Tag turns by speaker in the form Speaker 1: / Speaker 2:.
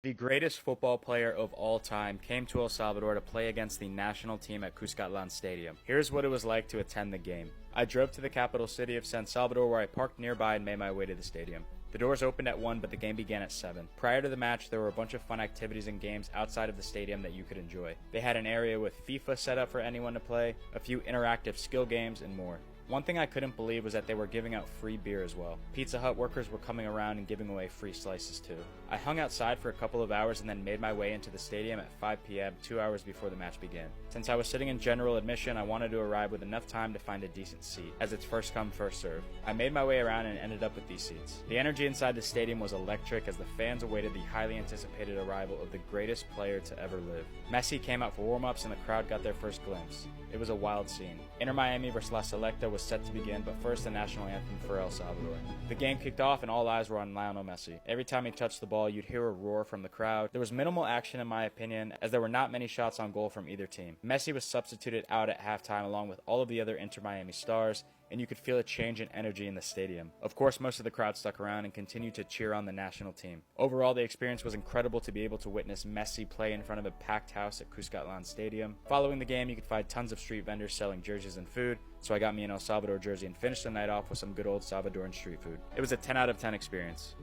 Speaker 1: The greatest football player of all time came to El Salvador to play against the national team at Cuscatlan Stadium. Here's what it was like to attend the game. I drove to the capital city of San Salvador, where I parked nearby and made my way to the stadium. The doors opened at 1, but the game began at 7. Prior to the match, there were a bunch of fun activities and games outside of the stadium that you could enjoy. They had an area with FIFA set up for anyone to play, a few interactive skill games, and more. One thing I couldn't believe was that they were giving out free beer as well. Pizza Hut workers were coming around and giving away free slices too. I hung outside for a couple of hours and then made my way into the stadium at 5 p.m., 2 hours before the match began. Since I was sitting in general admission, I wanted to arrive with enough time to find a decent seat, as it's first come, first serve. I made my way around and ended up with these seats. The energy inside the stadium was electric as the fans awaited the highly anticipated arrival of the greatest player to ever live. Messi came out for warm-ups and the crowd got their first glimpse. It was a wild scene. Inter Miami vs La Selecta was set to begin, but first the national anthem for El Salvador. The game kicked off and all eyes were on Lionel Messi. Every time he touched the ball, you'd hear a roar from the crowd. There was minimal action in my opinion, as there were not many shots on goal from either team. Messi was substituted out at halftime along with all of the other Inter Miami stars, and you could feel a change in energy in the stadium. Of course, most of the crowd stuck around and continued to cheer on the national team. Overall, the experience was incredible to be able to witness Messi play in front of a packed house at Cuscatlan Stadium. Following the game, you could find tons of street vendors selling jerseys and food, so I got me an El Salvador jersey and finished the night off with some good old Salvadoran street food. It was a 10 out of 10 experience.